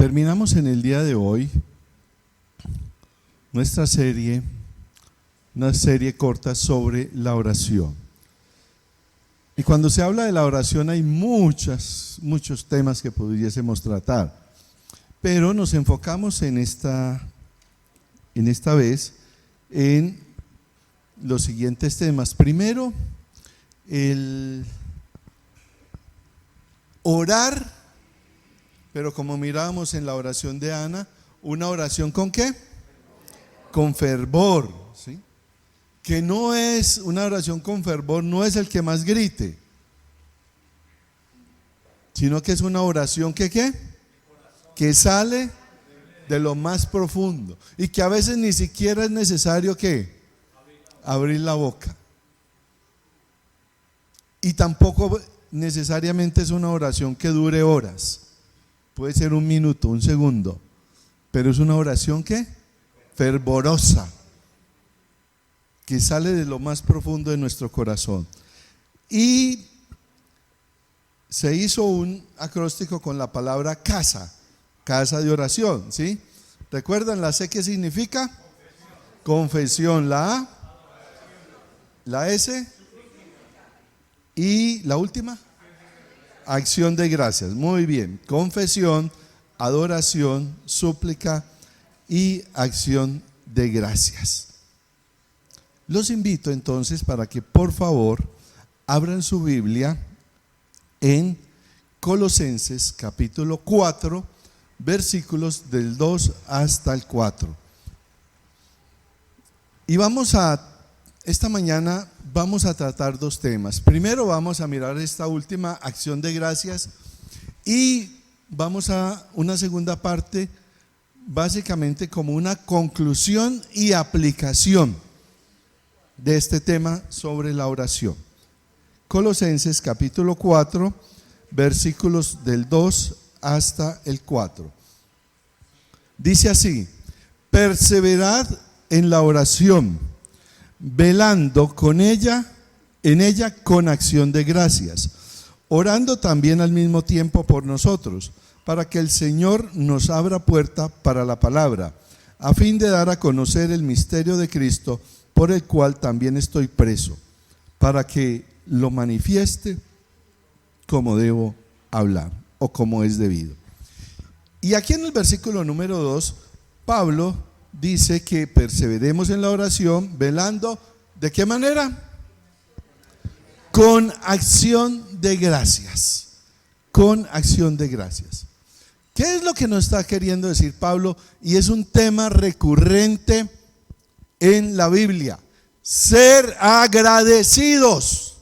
Terminamos en el día de hoy nuestra serie, una serie corta sobre la oración. Y cuando se habla de la oración hay muchos temas que pudiésemos tratar, pero nos enfocamos en esta vez en los siguientes temas. Primero, el orar, pero como mirábamos en la oración de Ana, una oración ¿con qué? Con fervor, ¿sí? Que no es una oración con fervor, no es el que más grite, sino que es una oración que ¿qué? Que sale de lo más profundo y que a veces ni siquiera es necesario ¿qué? Abrir la boca. Y tampoco necesariamente es una oración que dure horas. Puede ser un minuto, un segundo, pero es una oración ¿qué? Fervorosa, que sale de lo más profundo de nuestro corazón. Y se hizo un acróstico con la palabra casa de oración, ¿sí? ¿Recuerdan la C qué significa? Confesión. La A, la S y la última, acción de gracias. Muy bien, confesión, adoración, súplica y acción de gracias. Los invito entonces para que por favor abran su Biblia en Colosenses capítulo 4, versículos del 2 hasta el 4. Y esta mañana vamos a tratar dos temas. Primero vamos a mirar esta última acción de gracias y vamos a una segunda parte, básicamente como una conclusión y aplicación de este tema sobre la oración. Colosenses capítulo 4, versículos del 2 hasta el 4. Dice así: perseverad en la oración, velando en ella con acción de gracias, orando también al mismo tiempo por nosotros, para que el Señor nos abra puerta para la palabra, a fin de dar a conocer el misterio de Cristo, por el cual también estoy preso, para que lo manifieste como debo hablar o como es debido. Y aquí en el versículo número 2, Pablo dice que perseveremos en la oración, velando, ¿de qué manera? Con acción de gracias. Con acción de gracias. ¿Qué es lo que nos está queriendo decir Pablo? Y es un tema recurrente en la Biblia: ser agradecidos.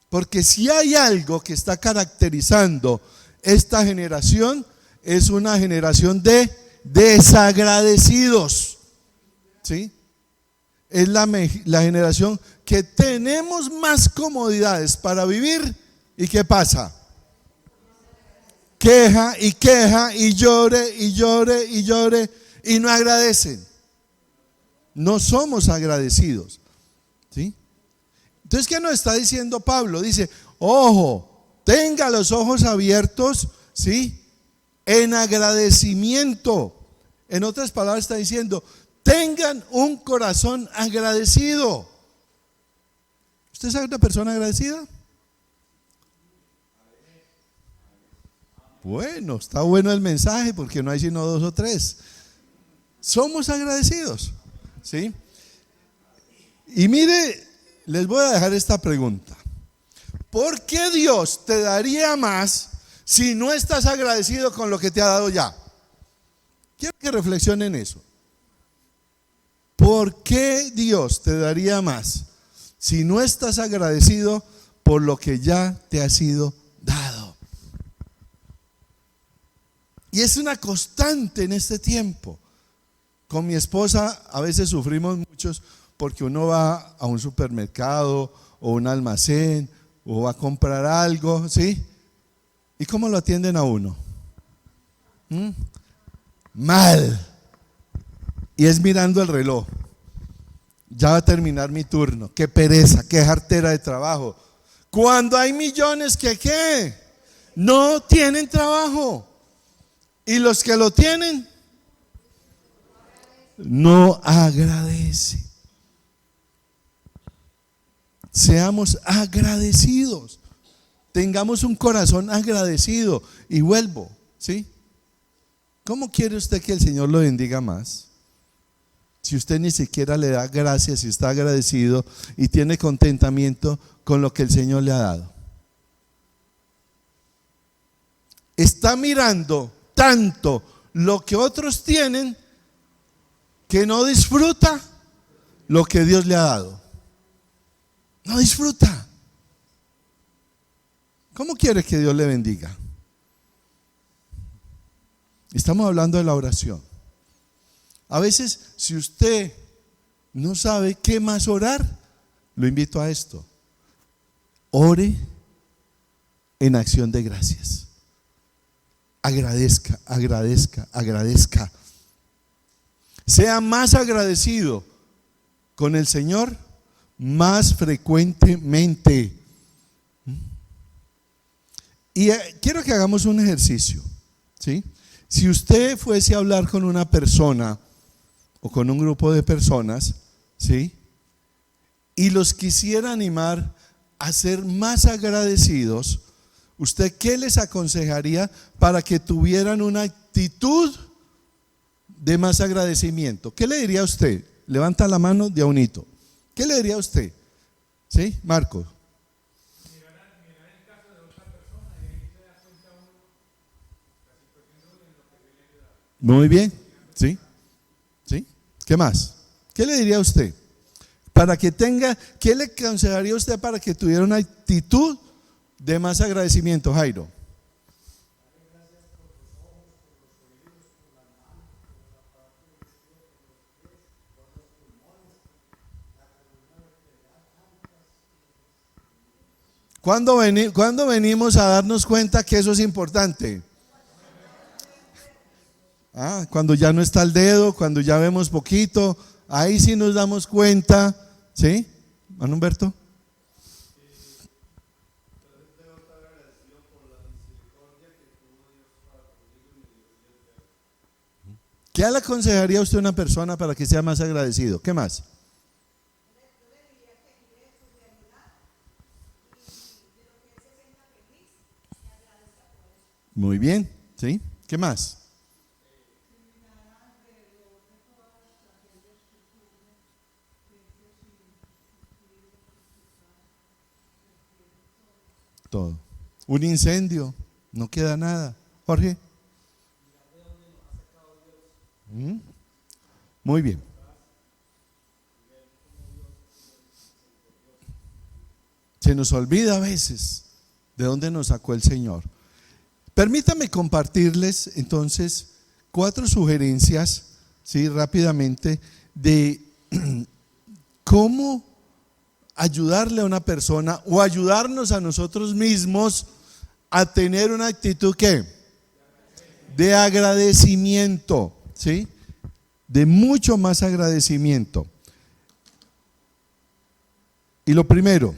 Porque si hay algo que está caracterizando esta generación, es una generación de desagradecidos, ¿sí? Es la generación que tenemos más comodidades para vivir. ¿Y qué pasa? Queja y llore y llore y llore y no agradecen. No somos agradecidos, ¿sí? Entonces, ¿qué nos está diciendo Pablo? Dice, ojo, tenga los ojos abiertos, ¿sí? En agradecimiento. En otras palabras está diciendo, tengan un corazón agradecido. ¿Usted sabe una persona agradecida? Bueno, está bueno el mensaje porque no hay sino dos o tres. Somos agradecidos, ¿sí? Y mire, les voy a dejar esta pregunta: ¿por qué Dios te daría más si no estás agradecido con lo que te ha dado ya? Quiero que reflexionen eso. ¿Por qué Dios te daría más si no estás agradecido por lo que ya te ha sido dado? Y es una constante en este tiempo. Con mi esposa a veces sufrimos muchos porque uno va a un supermercado o un almacén o va a comprar algo, ¿sí? ¿Y cómo lo atienden a uno? Mal. Y es mirando el reloj. Ya va a terminar mi turno. Qué pereza, qué jartera de trabajo. Cuando hay millones que ¿qué? No tienen trabajo. Y los que lo tienen, no agradecen. Seamos agradecidos. Tengamos un corazón agradecido. Y vuelvo, ¿sí? ¿Cómo quiere usted que el Señor lo bendiga más? Si usted ni siquiera le da gracias y está agradecido y tiene contentamiento con lo que el Señor le ha dado. Está mirando tanto lo que otros tienen que no disfruta lo que Dios le ha dado. No disfruta. ¿Cómo quiere que Dios le bendiga? Estamos hablando de la oración. A veces, si usted no sabe qué más orar, lo invito a esto. Ore en acción de gracias. Agradezca, agradezca, agradezca. Sea más agradecido con el Señor más frecuentemente. Y quiero que hagamos un ejercicio, ¿sí? Si usted fuese a hablar con una persona o con un grupo de personas, ¿sí?, y los quisiera animar a ser más agradecidos, ¿usted qué les aconsejaría para que tuvieran una actitud de más agradecimiento? ¿Qué le diría a usted? Levanta la mano de a unito. ¿Qué le diría a usted? ¿Sí, Marcos? Mirar el caso de otra persona y ahí se da cuenta uno la situación en lo que viene a ayudar. Muy bien, ¿sí? ¿Sí? ¿Qué más? ¿Qué le diría a usted? Para que tenga, ¿qué le aconsejaría a usted para que tuviera una actitud de más agradecimiento, Jairo? ¿Cuándo venimos a darnos cuenta que eso es importante? Cuando ya no está el dedo, cuando ya vemos poquito, ahí sí nos damos cuenta, ¿sí? ¿Mano Humberto? ¿Qué le aconsejaría a usted a una persona para que sea más agradecido? ¿Qué más? Muy bien, ¿sí? ¿Qué más? Todo. Un incendio, no queda nada. Jorge. Muy bien. Se nos olvida a veces de dónde nos sacó el Señor. Permítame compartirles entonces 4 sugerencias, ¿sí?, rápidamente, de cómo ayudarle a una persona o ayudarnos a nosotros mismos a tener una actitud ¿qué? De agradecimiento, ¿sí? De mucho más agradecimiento. Y lo primero,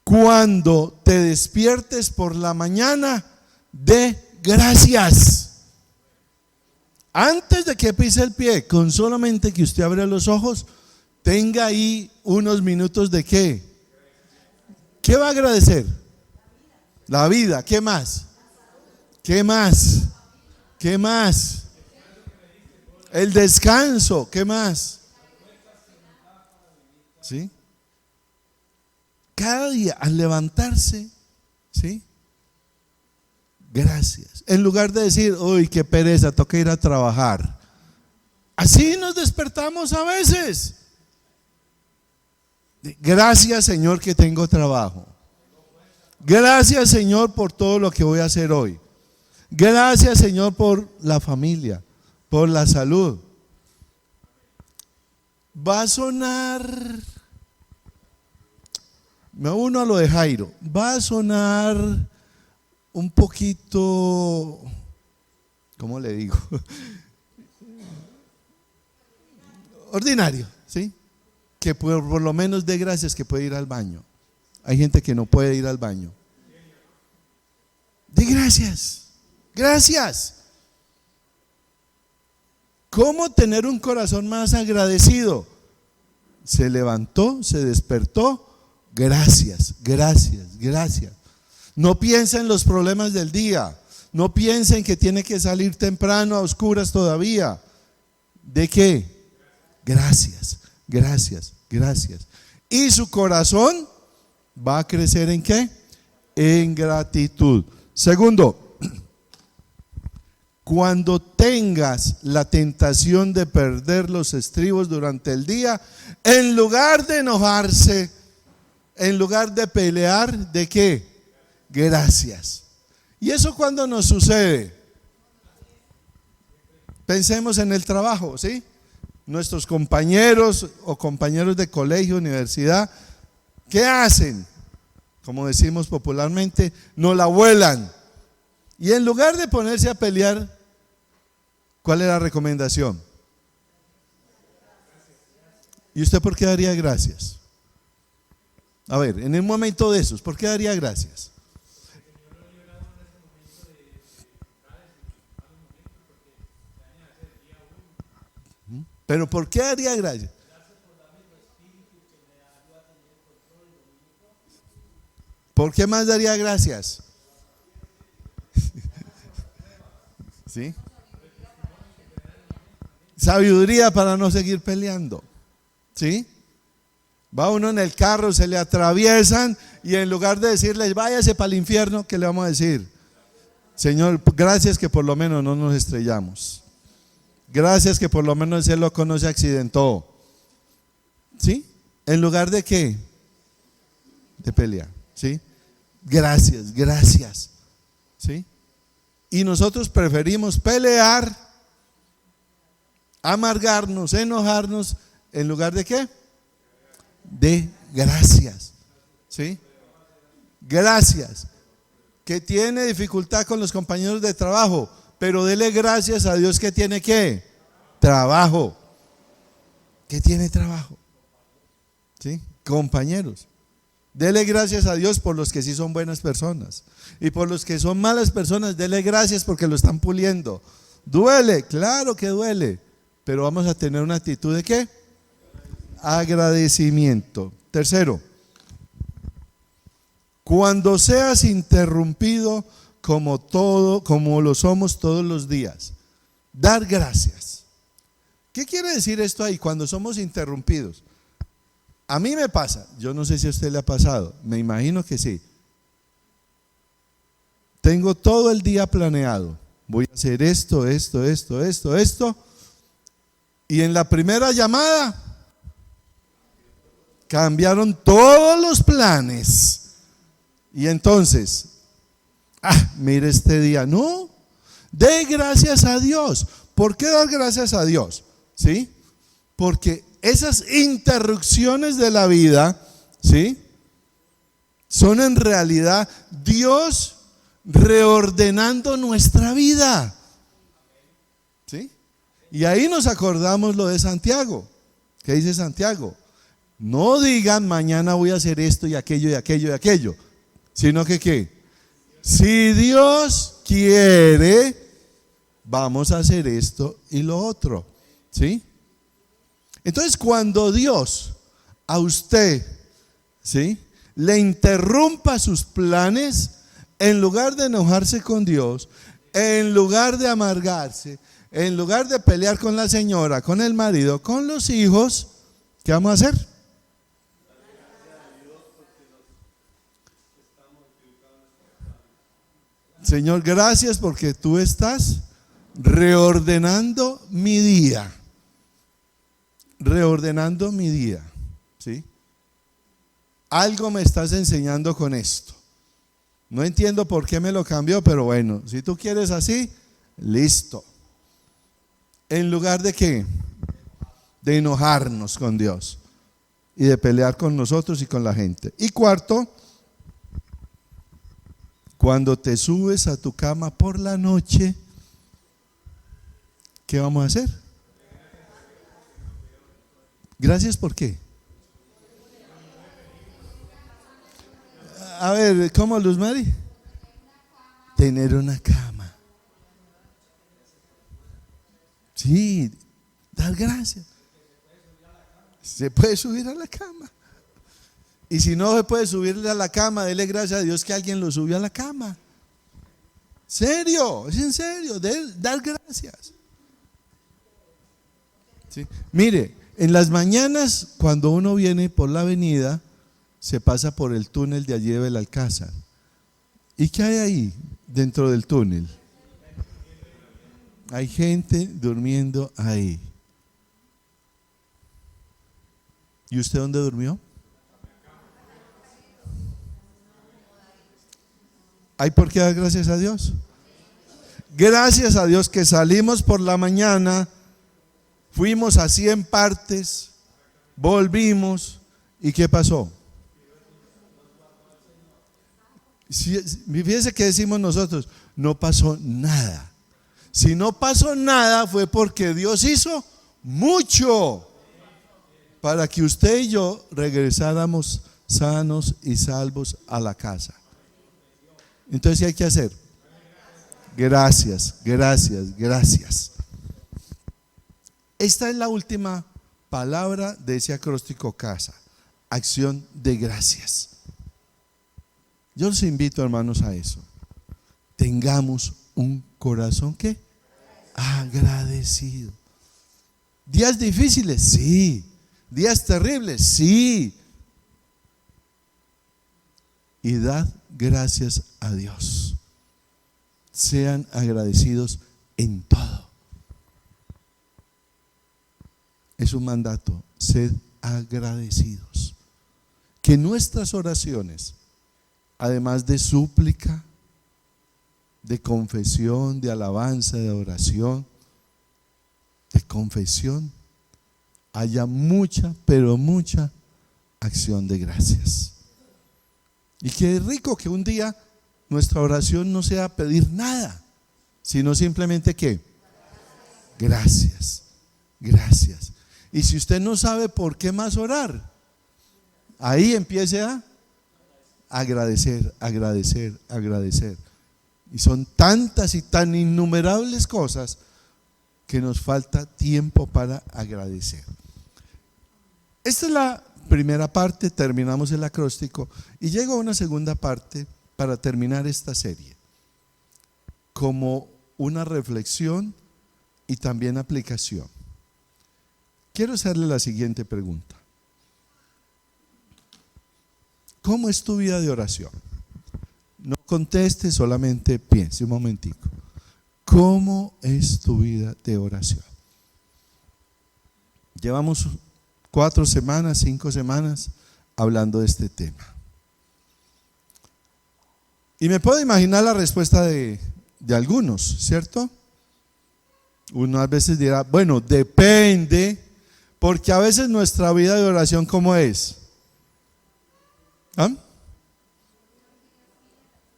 cuando te despiertes por la mañana, de gracias. Antes de que pise el pie, con solamente que usted abra los ojos, tenga ahí unos minutos de ¿qué? ¿Qué va a agradecer? La vida. ¿Qué más? ¿Qué más? ¿Qué más? El descanso. ¿Qué más? ¿Sí? Cada día al levantarse, ¿sí?, gracias. En lugar de decir, uy, qué pereza, toca ir a trabajar. Así nos despertamos a veces. Gracias, Señor, que tengo trabajo. Gracias, Señor, por todo lo que voy a hacer hoy. Gracias, Señor, por la familia, por la salud. Va a sonar, me uno a lo de Jairo, va a sonar un poquito, ¿cómo le digo? Ordinario, ¿sí? Que por lo menos dé gracias que puede ir al baño. Hay gente que no puede ir al baño. Dé gracias, Gracias. ¿Cómo tener un corazón más agradecido? Se levantó, se despertó. Gracias, gracias, gracias. No piensa en los problemas del día. No piensen que tiene que salir temprano a oscuras todavía. ¿De qué? Gracias, gracias, gracias. Y su corazón va a crecer ¿en qué? En gratitud. Segundo, cuando tengas la tentación de perder los estribos durante el día, en lugar de enojarse, en lugar de pelear, ¿de qué? Gracias. ¿Y eso cuándo nos sucede? Pensemos en el trabajo, ¿sí? Nuestros compañeros o compañeros de colegio, universidad, ¿qué hacen? Como decimos popularmente, no la vuelan. Y en lugar de ponerse a pelear, ¿cuál es la recomendación? ¿Y usted por qué daría gracias? A ver, en un momento de esos, ¿por qué daría gracias? Pero ¿por qué daría gracias? ¿Por qué más daría gracias? ¿Sí? Sabiduría para no seguir peleando. ¿Sí? Va uno en el carro, se le atraviesan y en lugar de decirles váyase para el infierno, ¿qué le vamos a decir? Señor, gracias que por lo menos no nos estrellamos. Gracias que por lo menos el loco no se accidentó. ¿Sí? ¿En lugar de qué? De pelear. ¿Sí? Gracias, gracias. ¿Sí? Y nosotros preferimos pelear, amargarnos, enojarnos, en lugar de qué? De gracias. ¿Sí? Gracias. Que tiene dificultad con los compañeros de trabajo, pero dele gracias a Dios que tiene ¿qué? Trabajo. Que tiene trabajo. ¿Sí? Compañeros. Dele gracias a Dios por los que sí son buenas personas. Y por los que son malas personas, dele gracias porque lo están puliendo. Duele, claro que duele. Pero vamos a tener una actitud de ¿qué? Agradecimiento. Tercero, cuando seas interrumpido como lo somos todos los días, dar gracias. ¿Qué quiere decir esto ahí? Cuando somos interrumpidos. A mí me pasa, yo no sé si a usted le ha pasado, me imagino que sí. Tengo todo el día planeado, voy a hacer esto, y en la primera llamada cambiaron todos los planes. Y entonces, mire este día, no, dé gracias a Dios. ¿Por qué dar gracias a Dios? ¿Sí? Porque esas interrupciones de la vida, ¿sí? Son en realidad Dios reordenando nuestra vida. ¿Sí? Y ahí nos acordamos lo de Santiago. ¿Qué dice Santiago? No digan mañana voy a hacer esto y aquello y aquello y aquello, sino que ¿qué? Si Dios quiere, vamos a hacer esto y lo otro. ¿Sí? Entonces cuando Dios a usted, ¿sí?, le interrumpa sus planes, en lugar de enojarse con Dios, en lugar de amargarse, en lugar de pelear con la señora, con el marido, con los hijos, ¿qué vamos a hacer? Señor, gracias porque tú estás reordenando mi día. Reordenando mi día. ¿Sí? Algo me estás enseñando con esto. No entiendo por qué me lo cambió, pero bueno, si tú quieres así, listo. En lugar de ¿qué? De enojarnos con Dios y de pelear con nosotros y con la gente. Y cuarto, cuando te subes a tu cama por la noche, ¿qué vamos a hacer? Gracias, ¿por qué? A ver, ¿cómo, Luz Mari? Tener una cama. Sí, dar gracias. Se puede subir a la cama. Y si no se puede subirle a la cama, dele gracias a Dios que alguien lo subió a la cama. Serio, es en serio, dar gracias. ¿Sí? Mire, en las mañanas cuando uno viene por la avenida, se pasa por el túnel de allí de Belalcázar. ¿Y qué hay ahí dentro del túnel? Hay gente durmiendo ahí. ¿Y usted dónde durmió? ¿Hay por qué dar gracias a Dios? Gracias a Dios que salimos por la mañana, fuimos a 100 partes, volvimos, ¿y qué pasó? Fíjense que decimos nosotros, no pasó nada. Si no pasó nada fue porque Dios hizo mucho para que usted y yo regresáramos sanos y salvos a la casa. Entonces, ¿qué hay que hacer? Gracias, gracias, gracias. Esta es la última palabra de ese acróstico casa, acción de gracias. Yo los invito, hermanos, a eso. Tengamos un corazón ¿qué? Agradecido. ¿Días difíciles? Sí. ¿Días terribles? Sí. Y dad gracias a Dios. Sean agradecidos en todo. Es un mandato, sed agradecidos. Que nuestras oraciones, además de súplica, de confesión, de alabanza, de oración, de confesión, haya mucha, pero mucha acción de gracias. Y qué rico que un día nuestra oración no sea pedir nada, sino simplemente ¿qué? Gracias, gracias. Y si usted no sabe por qué más orar, ahí empiece a agradecer, agradecer, agradecer. Y son tantas y tan innumerables cosas que nos falta tiempo para agradecer. Esta es la primera parte, terminamos el acróstico y llega una segunda parte para terminar esta serie, como una reflexión y también aplicación. Quiero hacerle la siguiente pregunta. ¿Cómo es tu vida de oración? No conteste, solamente piense un momentico. ¿Cómo es tu vida de oración? Llevamos 4 semanas, 5 semanas hablando de este tema. Y me puedo imaginar la respuesta de algunos, ¿cierto? Uno a veces dirá, bueno, depende, porque a veces nuestra vida de oración, ¿cómo es? ¿Ah?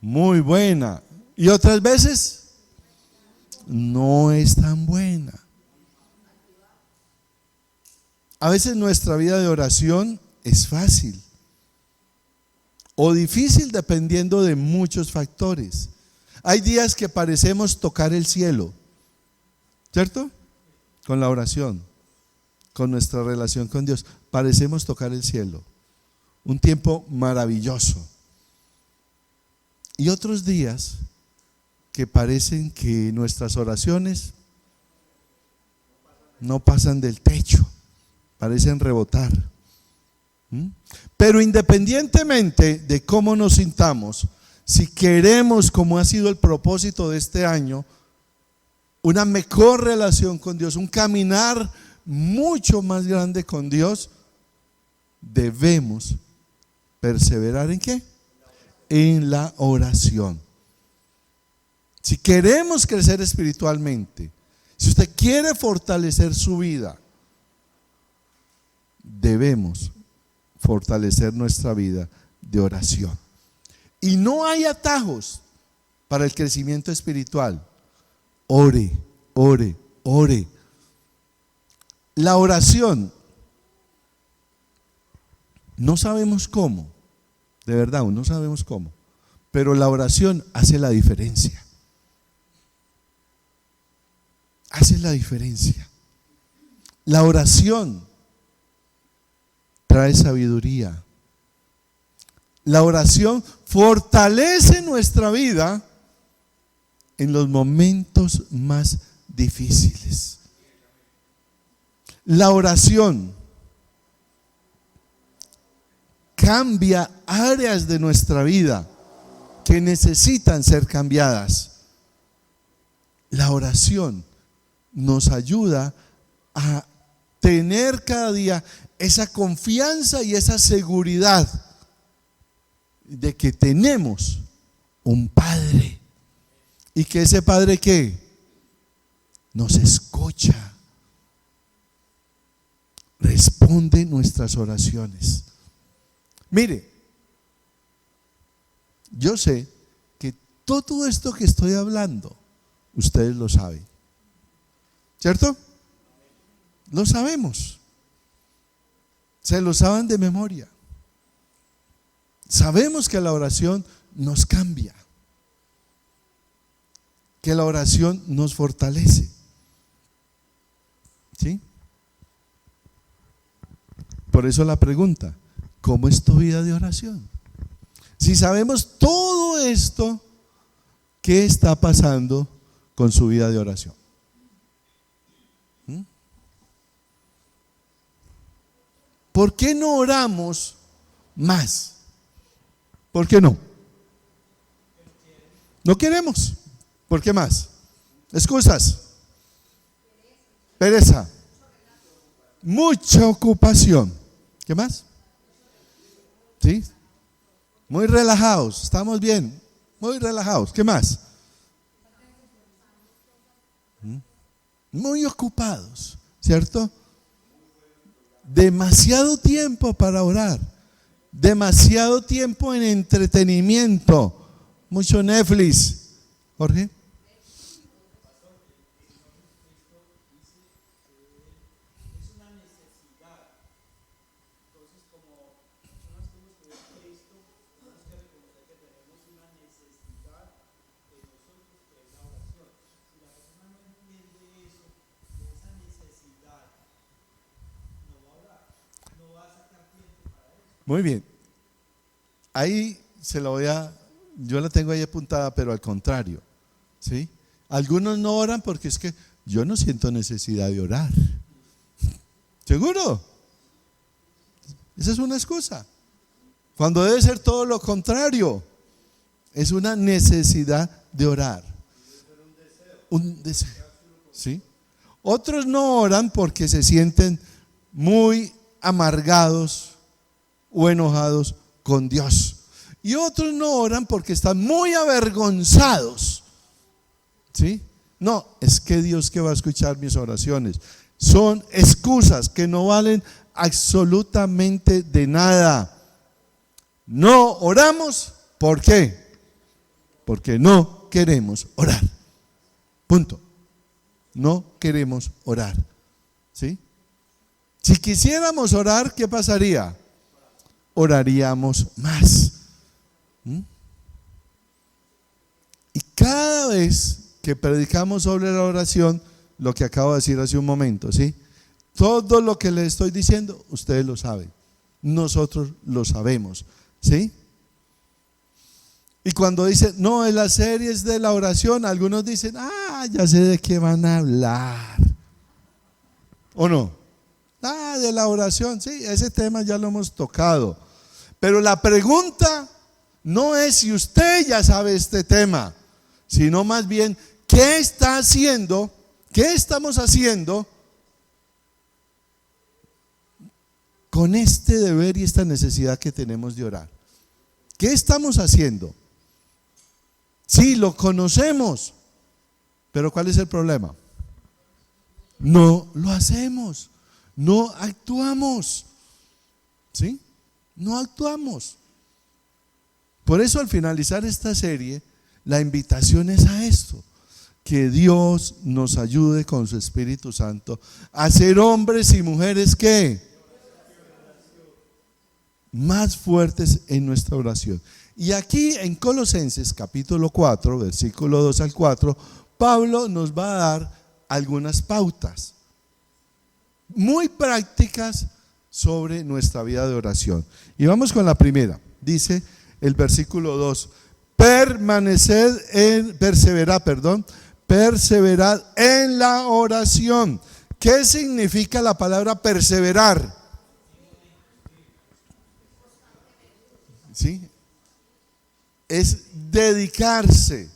Muy buena. Y otras veces no es tan buena. A veces nuestra vida de oración es fácil o difícil dependiendo de muchos factores. Hay días que parecemos tocar el cielo, ¿cierto? Con la oración, con nuestra relación con Dios, parecemos tocar el cielo. Un tiempo maravilloso. Y otros días que parecen que nuestras oraciones no pasan del techo, parecen rebotar. Pero independientemente de cómo nos sintamos, si queremos, como ha sido el propósito de este año, una mejor relación con Dios, un caminar mucho más grande con Dios, debemos perseverar ¿en qué? En la oración. Si queremos crecer espiritualmente, si usted quiere fortalecer su vida, debemos fortalecer nuestra vida de oración. Y no hay atajos para el crecimiento espiritual. Ore, ore, ore. La oración, no sabemos cómo, de verdad, no sabemos cómo, pero la oración hace la diferencia. hace la diferencia. La oración trae sabiduría. La oración fortalece nuestra vida en los momentos más difíciles. La oración cambia áreas de nuestra vida que necesitan ser cambiadas. La oración nos ayuda a tener cada día esa confianza y esa seguridad de que tenemos un Padre y que ese Padre ¿qué? Nos escucha, responde nuestras oraciones. Mire, yo sé que todo esto que estoy hablando, ustedes lo saben, ¿cierto? Lo sabemos, se lo saben de memoria. Sabemos que la oración nos cambia, que la oración nos fortalece, ¿sí? Por eso la pregunta, ¿cómo es tu vida de oración? Si sabemos todo esto, ¿qué está pasando con su vida de oración? ¿Por qué no oramos más? ¿Por qué no? No queremos. ¿Por qué más? Excusas. Pereza. Mucha ocupación. ¿Qué más? ¿Sí? Muy relajados. Estamos bien. Muy relajados. ¿Qué más? Muy ocupados. ¿Cierto? Demasiado tiempo para orar. Demasiado tiempo en entretenimiento. Mucho Netflix. Jorge. Muy bien. Ahí yo la tengo ahí apuntada, pero al contrario, ¿sí? Algunos no oran porque es que yo no siento necesidad de orar. ¿Seguro? Esa es una excusa. Cuando debe ser todo lo contrario. Es una necesidad de orar. Un deseo. ¿Sí? Otros no oran porque se sienten muy amargados o enojados con Dios. Y otros no oran porque están muy avergonzados. ¿Sí? No, es que Dios que va a escuchar mis oraciones. Son excusas que no valen absolutamente de nada. No oramos, ¿por qué? Porque no queremos orar. Punto. No queremos orar. ¿Sí? Si quisiéramos orar, ¿qué pasaría? Oraríamos más. Y cada vez que predicamos sobre la oración, lo que acabo de decir hace un momento, ¿sí? Todo lo que les estoy diciendo, ustedes lo saben. Nosotros lo sabemos, ¿sí? Y cuando dicen, no, en las series de la oración, algunos dicen, ya sé de qué van a hablar. ¿O no? De la oración, sí, ese tema ya lo hemos tocado. Pero la pregunta no es si usted ya sabe este tema, sino más bien, ¿qué está haciendo? ¿Qué estamos haciendo con este deber y esta necesidad que tenemos de orar? ¿Qué estamos haciendo? Sí, lo conocemos, pero ¿cuál es el problema? No lo hacemos, no actuamos, ¿sí? No actuamos. Por eso al finalizar esta serie, la invitación es a esto, que Dios nos ayude con su Espíritu Santo a ser hombres y mujeres que más fuertes en nuestra oración. Y aquí en Colosenses capítulo 4, versículo 2 al 4, Pablo nos va a dar algunas pautas muy prácticas sobre nuestra vida de oración. Y vamos con la primera. Dice el versículo 2: perseverad en la oración. ¿Qué significa la palabra perseverar? ¿Sí? Es dedicarse,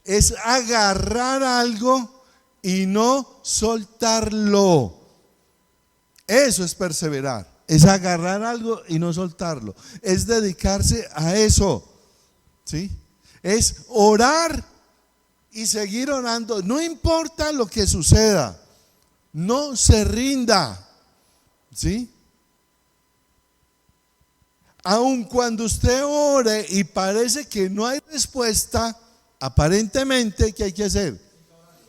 es agarrar algo y no soltarlo. Eso es perseverar, es agarrar algo y no soltarlo, es dedicarse a eso, ¿sí? Es orar y seguir orando, no importa lo que suceda, no se rinda, ¿sí? Aun cuando usted ore y parece que no hay respuesta, aparentemente, ¿qué hay que hacer?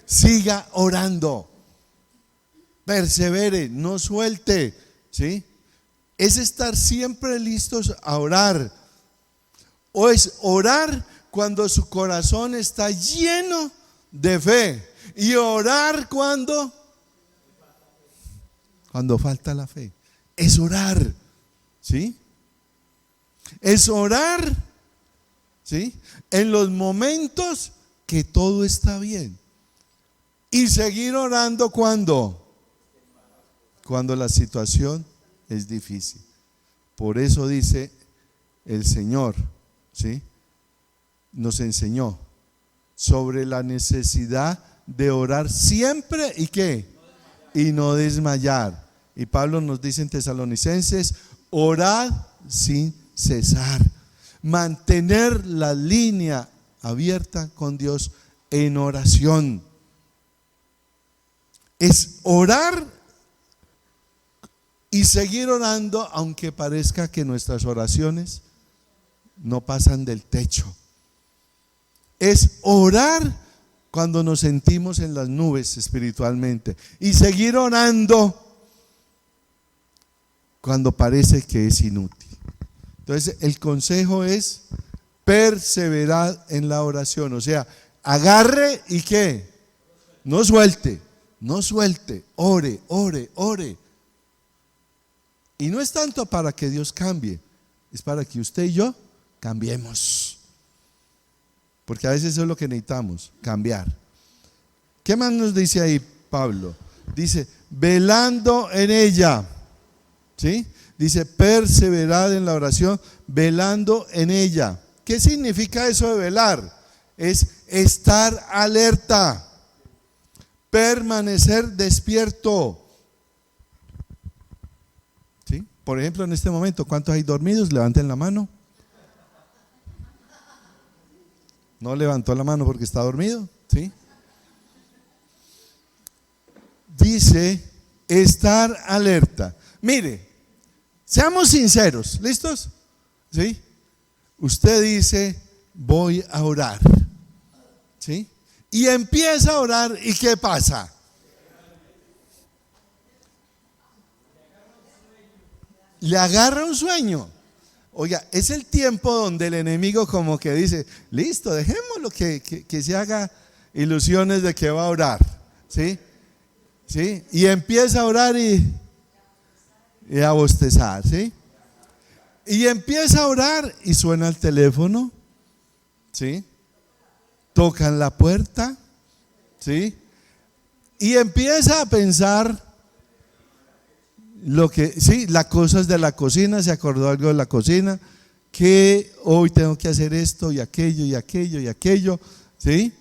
Siga orando, persevere, no suelte, ¿sí? Es estar siempre listos a orar. O es orar cuando su corazón está lleno de fe. Y orar cuando falta la fe. Es orar, ¿sí? Es orar, ¿sí? En los momentos que todo está bien. Y seguir orando cuando la situación es difícil. Por eso dice el Señor, ¿sí? Nos enseñó sobre la necesidad de orar siempre y ¿qué? Y no desmayar. Y Pablo nos dice en Tesalonicenses: orad sin cesar. Mantener la línea abierta con Dios en oración. Es orar y seguir orando aunque parezca que nuestras oraciones no pasan del techo. Es orar cuando nos sentimos en las nubes espiritualmente y seguir orando cuando parece que es inútil. Entonces el consejo es perseverar en la oración, o sea, agarre y ¿qué? No suelte, ore. Y no es tanto para que Dios cambie, es para que usted y yo cambiemos. Porque a veces eso es lo que necesitamos, cambiar. ¿Qué más nos dice ahí Pablo? Dice, velando en ella, ¿sí? Dice, perseverad en la oración, velando en ella. ¿Qué significa eso de velar? Es estar alerta, permanecer despierto. ¿Sí? Por ejemplo, en este momento, ¿cuántos hay dormidos? Levanten la mano. ¿No levantó la mano porque está dormido? ¿Sí? Dice, estar alerta. Mire, seamos sinceros, ¿listos? ¿Sí? Usted dice, voy a orar, ¿sí? Y empieza a orar, ¿y qué pasa? Le agarra un sueño. Oiga, es el tiempo donde el enemigo como que dice, listo, dejémoslo que se haga ilusiones de que va a orar, ¿sí? ¿Sí? Y empieza a orar y a bostezar, ¿sí? Y empieza a orar y suena el teléfono, ¿sí? Tocan la puerta, ¿sí? Y empieza a pensar las cosas de la cocina, se acordó algo de la cocina, que hoy tengo que hacer esto y aquello y aquello y aquello, ¿sí?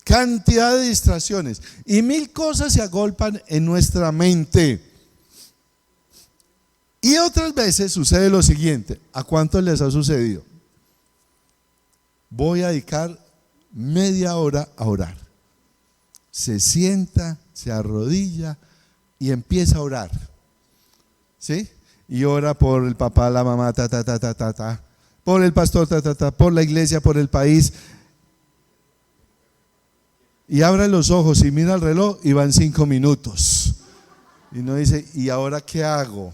Cantidad de distracciones y mil cosas se agolpan en nuestra mente. Y otras veces sucede lo siguiente, ¿a cuántos les ha sucedido? Voy a dedicar media hora a orar. Se sienta, se arrodilla y empieza a orar, ¿sí? Y ora por el papá, la mamá, por el pastor, por la iglesia, por el país. Y abre los ojos y mira el reloj y van 5 minutos. Y uno dice, ¿y ahora qué hago?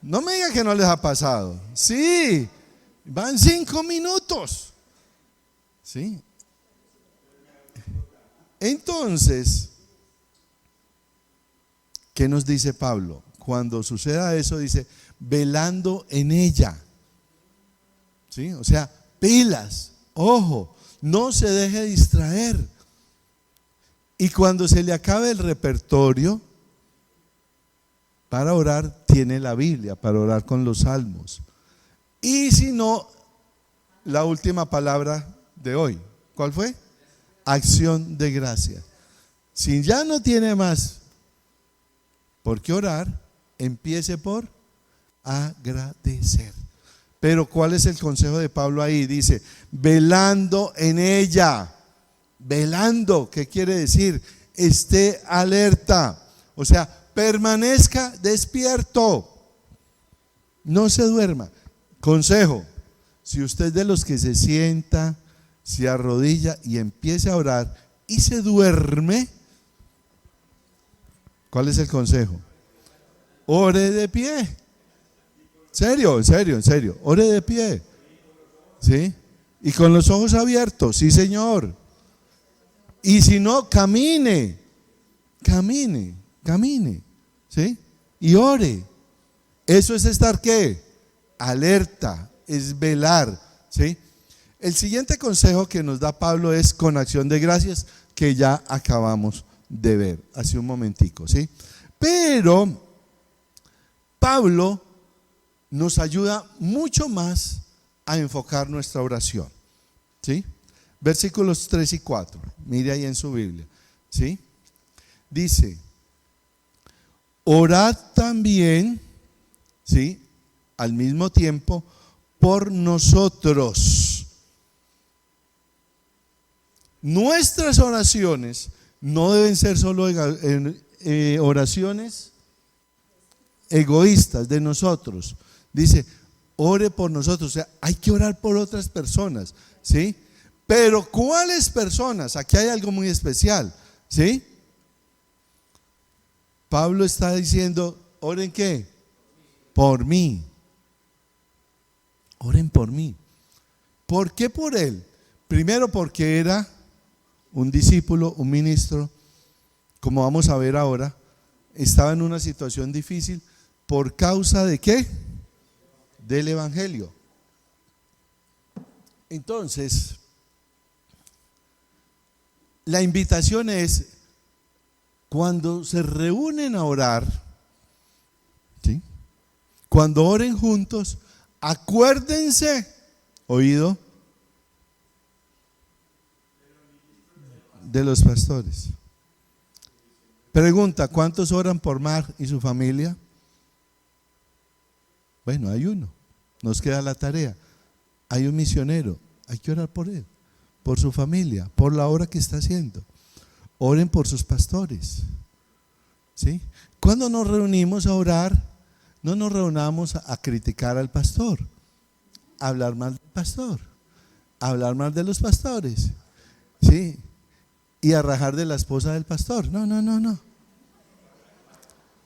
No me diga que no les ha pasado. Sí, van 5 minutos. ¿Sí? Entonces, ¿qué nos dice Pablo? Cuando suceda eso, dice, velando en ella. ¿Sí? O sea, pilas, ojo, no se deje distraer. Y cuando se le acabe el repertorio para orar, tiene la Biblia, para orar con los salmos. Y si no, la última palabra de hoy, ¿cuál fue? Acción de gracias. Si ya no tiene más por qué orar, empiece por agradecer. Pero ¿cuál es el consejo de Pablo ahí? Dice, velando en ella. Velando, ¿qué quiere decir? Esté alerta. O sea, permanezca despierto. No se duerma. Consejo, si usted es de los que se sienta, se arrodilla y empieza a orar y se duerme, ¿cuál es el consejo? Ore de pie. En serio, ore de pie. ¿Sí? Y con los ojos abiertos, sí señor. Y si no, camine. ¿Sí? Y ore. Eso es estar ¿qué? Alerta, es velar. ¿Sí? El siguiente consejo que nos da Pablo es con acción de gracias, que ya acabamos de ver hace un momentico. ¿Sí? Pero Pablo nos ayuda mucho más a enfocar nuestra oración. ¿Sí? Versículos 3 y 4. Mire ahí en su Biblia. ¿Sí? Dice, orad también, ¿sí? Al mismo tiempo, por nosotros. Nuestras oraciones no deben ser solo oraciones egoístas de nosotros. Dice, ore por nosotros. O sea, hay que orar por otras personas, ¿sí? Pero ¿cuáles personas? Aquí hay algo muy especial, ¿sí? Pablo está diciendo, ¿oren qué? Por mí. Oren por mí. ¿Por qué por él? Primero porque era un discípulo, un ministro, como vamos a ver ahora, estaba en una situación difícil. ¿Por causa de qué? Del evangelio. Entonces, la invitación es, cuando se reúnen a orar, ¿sí? Cuando oren juntos, acuérdense, oído, de los pastores. Pregunta, ¿cuántos oran por Mar y su familia? Bueno, hay uno, nos queda la tarea. Hay un misionero, hay que orar por él, por su familia, por la obra que está haciendo. Oren por sus pastores. ¿Sí? Cuando nos reunimos a orar, no nos reunamos a criticar al pastor, a hablar mal del pastor, a hablar mal de los pastores, ¿sí? Y a rajar de la esposa del pastor. No.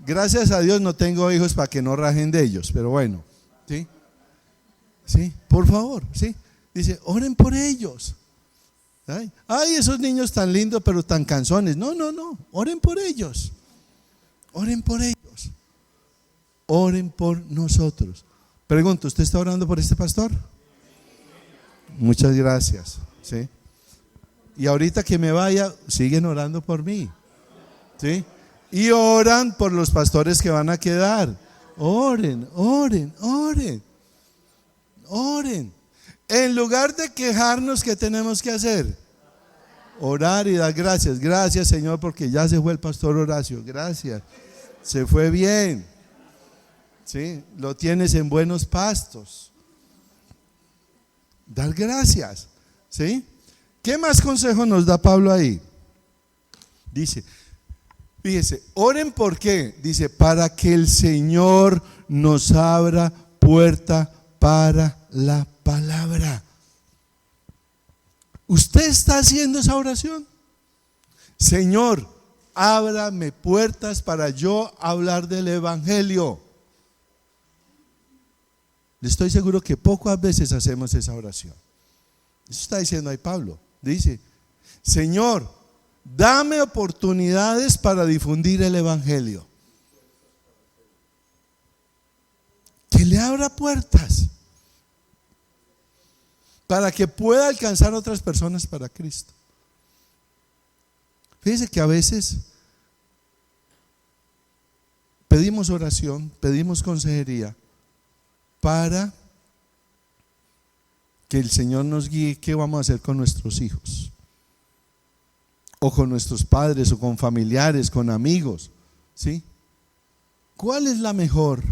Gracias a Dios no tengo hijos para que no rajen de ellos, pero bueno, ¿sí? ¿Sí? Por favor, ¿sí? Dice, oren por ellos. Ay, esos niños tan lindos pero tan cansones. No, oren por ellos. Oren por ellos. Oren por nosotros. Pregunto, ¿usted está orando por este pastor? Muchas gracias. ¿Sí? Y ahorita que me vaya, siguen orando por mí. ¿Sí? Y oran por los pastores que van a quedar. Oren. En lugar de quejarnos, ¿qué tenemos que hacer? Orar y dar gracias. Gracias, Señor, porque ya se fue el pastor Horacio. Gracias. Se fue bien. ¿Sí? Lo tienes en buenos pastos. Dar gracias. ¿Sí? ¿Qué más consejo nos da Pablo ahí? Dice, fíjese, oren por qué. Dice, para que el Señor nos abra puerta para la palabra. ¿Usted está haciendo esa oración? Señor, ábrame puertas para yo hablar del evangelio. Estoy seguro que pocas veces hacemos esa oración. Eso está diciendo ahí Pablo. Dice, Señor, dame oportunidades para difundir el Evangelio. Que le abra puertas para que pueda alcanzar a otras personas para Cristo. Fíjese que a veces pedimos oración, pedimos consejería para que el Señor nos guíe qué vamos a hacer con nuestros hijos, o con nuestros padres, o con familiares, con amigos, ¿sí? ¿Cuál es la mejor?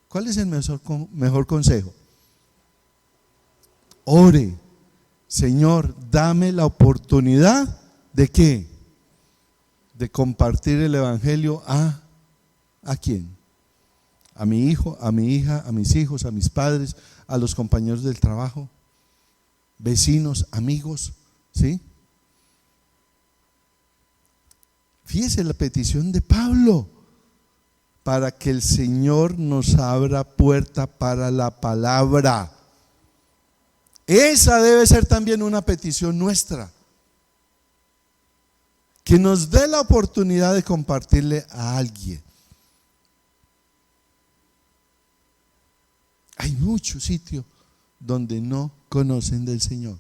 ¿Cuál es el mejor consejo? Ore, Señor, dame la oportunidad de ¿qué? De compartir el Evangelio ¿a quién? A mi hijo, a mi hija, a mis hijos, a mis padres, a los compañeros del trabajo, vecinos, amigos, ¿sí? Fíjese la petición de Pablo, para que el Señor nos abra puerta para la palabra. Esa debe ser también una petición nuestra, que nos dé la oportunidad de compartirle a alguien. Hay muchos sitios donde no conocen del Señor.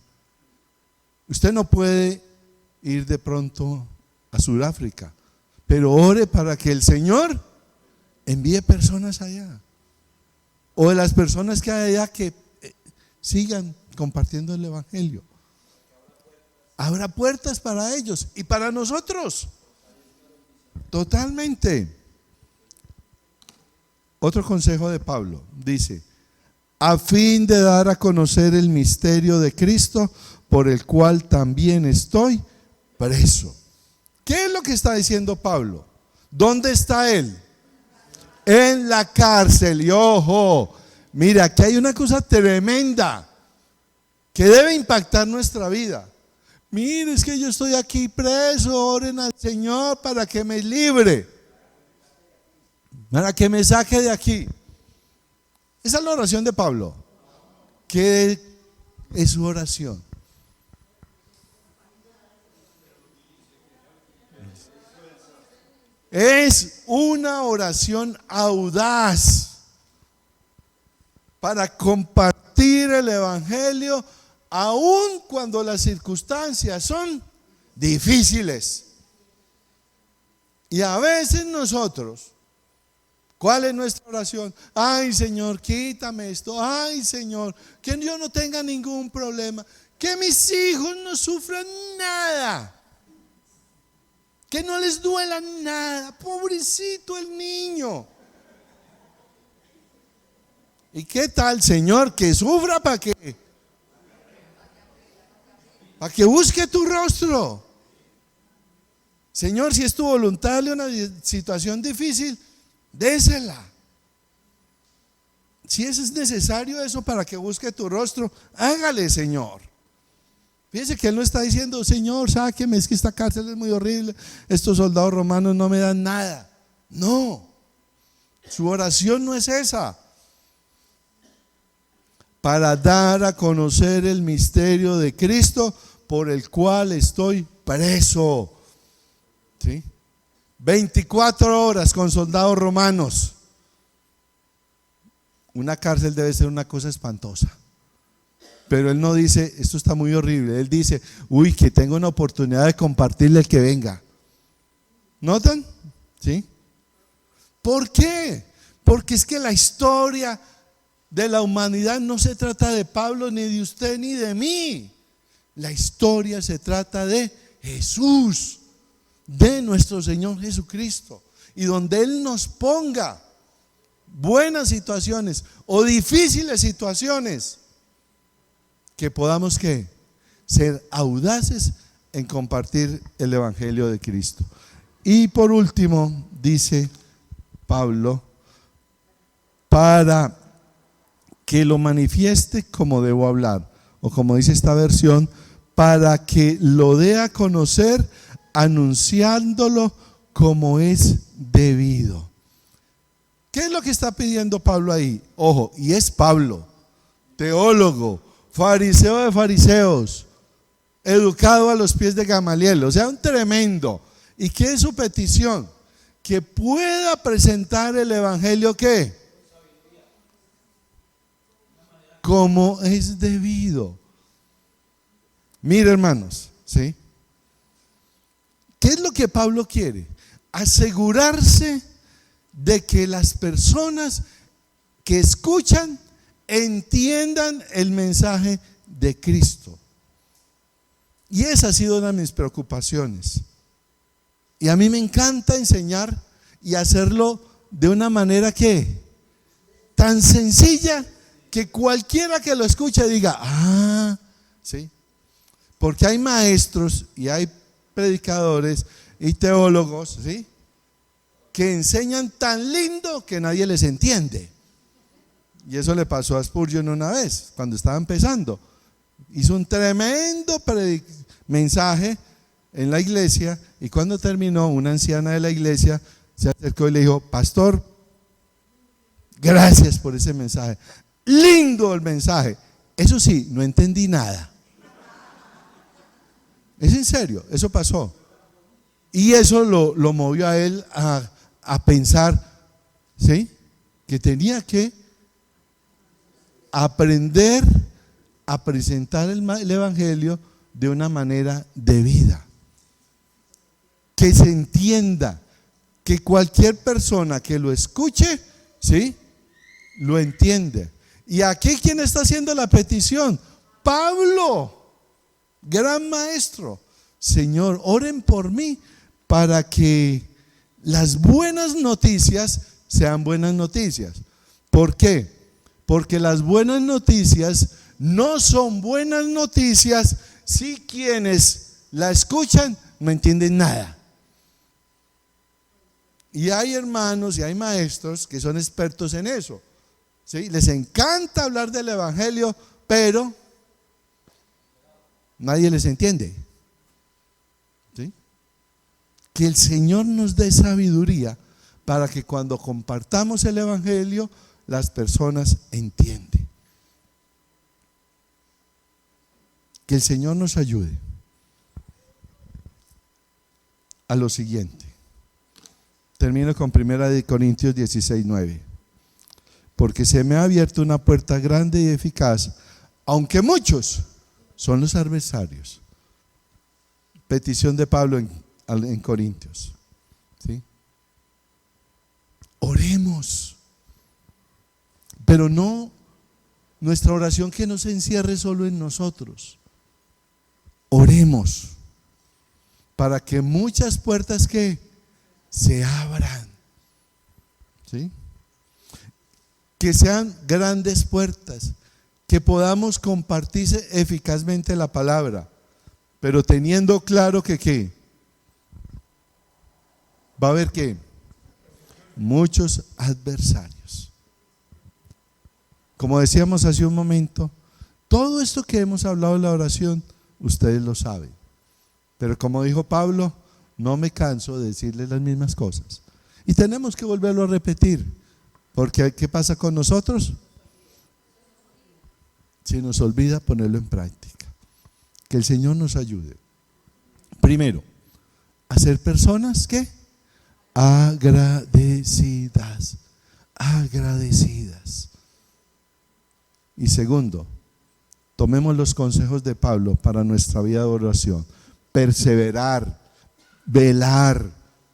Usted no puede ir de pronto a Sudáfrica, pero ore para que el Señor envíe personas allá, o de las personas que hay allá que sigan compartiendo el Evangelio. Habrá puertas para ellos y para nosotros. Totalmente. Otro consejo de Pablo dice: a fin de dar a conocer el misterio de Cristo, por el cual también estoy preso. ¿Qué es lo que está diciendo Pablo? ¿Dónde está él? En la cárcel. Y ojo, mira, aquí hay una cosa tremenda que debe impactar nuestra vida. Mire, es que yo estoy aquí preso, oren al Señor para que me libre, para que me saque de aquí. Esa es la oración de Pablo. ¿Qué es su oración? Es una oración audaz para compartir el Evangelio aun cuando las circunstancias son difíciles. Y a veces nosotros, ¿cuál es nuestra oración? Ay, Señor, quítame esto. Ay, Señor, que yo no tenga ningún problema, que mis hijos no sufran nada, que no les duela nada. Pobrecito el niño. ¿Y qué tal, Señor? Que sufra para que busque tu rostro. Señor, si es tu voluntad de una situación difícil, désela. Si eso es necesario, eso para que busque tu rostro, hágale, Señor. Fíjese que él no está diciendo: Señor, sáqueme, es que esta cárcel es muy horrible, estos soldados romanos no me dan nada. No, su oración no es esa. Para dar a conocer el misterio de Cristo, por el cual estoy preso. ¿Sí? 24 horas con soldados romanos. Una cárcel debe ser una cosa espantosa. Pero él no dice: esto está muy horrible. Él dice: uy, que tengo una oportunidad de compartirle al que venga. ¿Notan? ¿Sí? ¿Por qué? Porque es que la historia de la humanidad no se trata de Pablo, ni de usted, ni de mí. La historia se trata de Jesús, de nuestro Señor Jesucristo. Y donde Él nos ponga buenas situaciones o difíciles situaciones, que podamos ¿qué? Ser audaces en compartir el Evangelio de Cristo. Y por último, dice Pablo, para que lo manifieste como debo hablar, o como dice esta versión, para que lo dé a conocer anunciándolo como es debido. ¿Qué es lo que está pidiendo Pablo ahí? Ojo, y es Pablo, teólogo, fariseo de fariseos, educado a los pies de Gamaliel, o sea, un tremendo. ¿Y qué es su petición? Que pueda presentar el evangelio, ¿qué? Como es debido. Mire, hermanos, ¿sí? ¿Qué es lo que Pablo quiere? Asegurarse de que las personas que escuchan entiendan el mensaje de Cristo. Y esa ha sido una de mis preocupaciones. Y a mí me encanta enseñar y hacerlo de una manera que tan sencilla que cualquiera que lo escuche diga, ah, sí. Porque hay maestros y hay predicadores y teólogos, ¿sí?, que enseñan tan lindo que nadie les entiende. Y eso le pasó a Spurgeon una vez, cuando estaba empezando. Hizo un tremendo mensaje en la iglesia, y cuando terminó, una anciana de la iglesia se acercó y le dijo, pastor, gracias por ese mensaje, lindo el mensaje. Eso sí, no entendí nada. Es en serio, eso pasó. Y eso lo movió a él a pensar, ¿sí?, que tenía que aprender a presentar el evangelio de una manera debida, que se entienda, que cualquier persona que lo escuche, ¿sí?, lo entiende. Y aquí, ¿quién está haciendo la petición? Pablo, gran maestro. Señor, oren por mí para que las buenas noticias sean buenas noticias. ¿Por qué? Porque las buenas noticias no son buenas noticias si quienes la escuchan no entienden nada. Y hay hermanos y hay maestros que son expertos en eso, ¿sí? Les encanta hablar del evangelio, pero nadie les entiende, ¿sí? Que el Señor nos dé sabiduría para que cuando compartamos el evangelio las personas entienden. Que el Señor nos ayude a lo siguiente. Termino con 1 Corintios 16:9. Porque se me ha abierto una puerta grande y eficaz, aunque muchos son los adversarios. Petición de Pablo en Corintios, ¿sí? Oremos, pero no nuestra oración que no se encierre solo en nosotros. Oremos para que muchas puertas que se abran, ¿sí?, que sean grandes puertas, que podamos compartir eficazmente la palabra, pero teniendo claro que ¿qué? Va a haber ¿qué? Muchos adversarios. Como decíamos hace un momento, todo esto que hemos hablado en la oración, ustedes lo saben. Pero como dijo Pablo, no me canso de decirles las mismas cosas. Y tenemos que volverlo a repetir. Porque ¿qué pasa con nosotros? Si nos olvida ponerlo en práctica. Que el Señor nos ayude. Primero, a ser personas ¿qué? Agradecidas. Agradecidas. Y segundo, tomemos los consejos de Pablo para nuestra vida de oración. Perseverar, velar,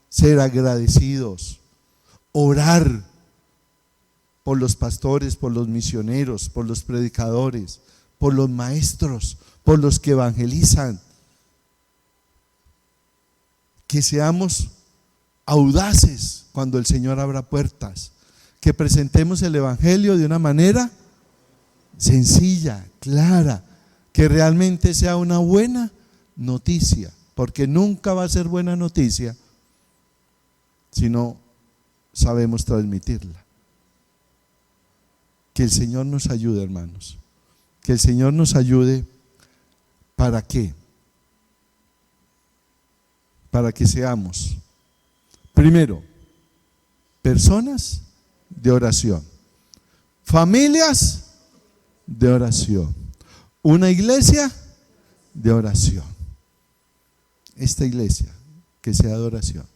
ser agradecidos, orar por los pastores, por los misioneros, por los predicadores, por los maestros, por los que evangelizan. Que seamos audaces cuando el Señor abra puertas, que presentemos el evangelio de una manera sencilla, clara, que realmente sea una buena noticia, porque nunca va a ser buena noticia si no sabemos transmitirla. Que el Señor nos ayude, hermanos. Que el Señor nos ayude. ¿Para qué? Para que seamos, primero, personas de oración, familias de oración, una iglesia de oración. Esta iglesia, que sea de oración.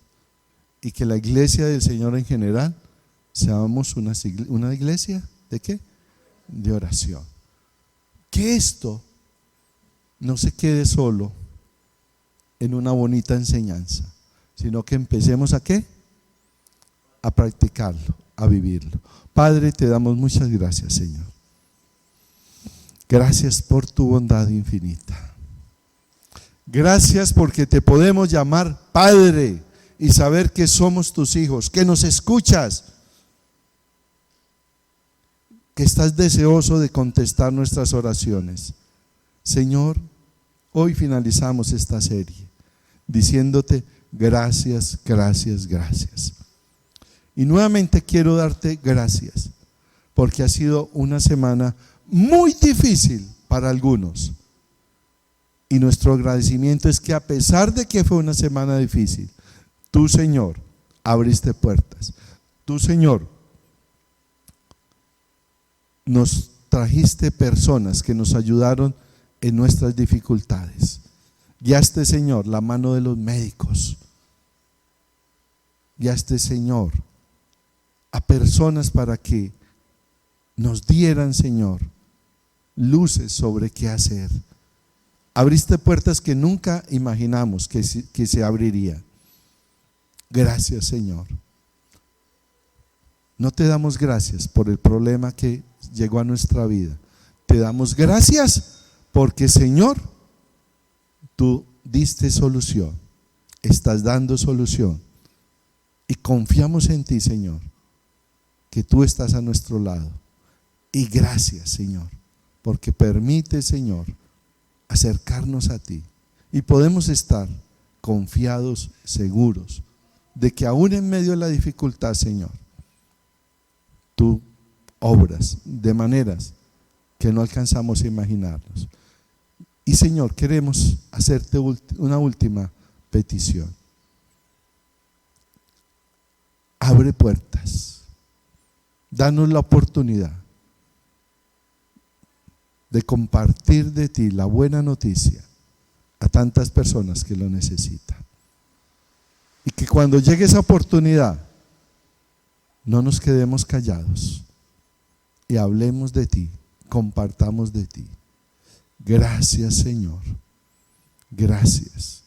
Y que la iglesia del Señor en general, seamos una iglesia ¿de qué? De oración. Que esto no se quede solo en una bonita enseñanza, sino que empecemos ¿a qué? A practicarlo, a vivirlo. Padre, te damos muchas gracias, Señor. Gracias por tu bondad infinita. Gracias porque te podemos llamar Padre y saber que somos tus hijos, que nos escuchas, que estás deseoso de contestar nuestras oraciones. Señor, hoy finalizamos esta serie diciéndote gracias, gracias, gracias. Y nuevamente quiero darte gracias porque ha sido una semana muy difícil para algunos. Y nuestro agradecimiento es que a pesar de que fue una semana difícil, tú, Señor, abriste puertas. Tú, Señor, nos trajiste personas que nos ayudaron en nuestras dificultades. Guiaste, Señor, la mano de los médicos. Guiaste, Señor, a personas para que nos dieran, Señor, luces sobre qué hacer. Abriste puertas que nunca imaginamos que se abrirían. Gracias, Señor. No te damos gracias por el problema que llegó a nuestra vida. Te damos gracias porque, Señor, tú diste solución. Estás dando solución. Y confiamos en ti, Señor, que tú estás a nuestro lado. Y gracias, Señor, porque permite, Señor, acercarnos a ti. Y podemos estar confiados, seguros, de que aún en medio de la dificultad, Señor, tú obras de maneras que no alcanzamos a imaginarnos. Y, Señor, queremos hacerte una última petición. Abre puertas. Danos la oportunidad de compartir de ti la buena noticia a tantas personas que lo necesitan. Y que cuando llegue esa oportunidad, no nos quedemos callados y hablemos de ti, compartamos de ti. Gracias, Señor. Gracias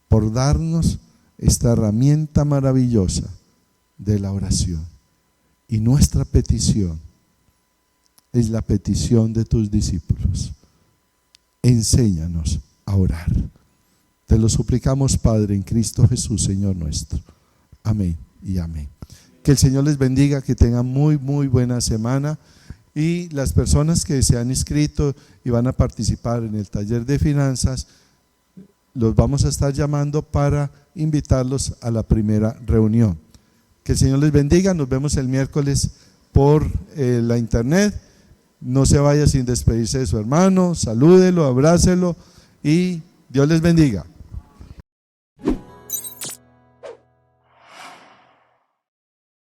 por darnos esta herramienta maravillosa de la oración. Y nuestra petición es la petición de tus discípulos. Enséñanos a orar. Te lo suplicamos, Padre, en Cristo Jesús, Señor nuestro. Amén y amén. Que el Señor les bendiga, que tengan muy buena semana. Y las personas que se han inscrito y van a participar en el taller de finanzas, los vamos a estar llamando para invitarlos a la primera reunión. Que el Señor les bendiga. Nos vemos el miércoles por la internet. No se vaya sin despedirse de su hermano. Salúdelo, abrácelo y Dios les bendiga.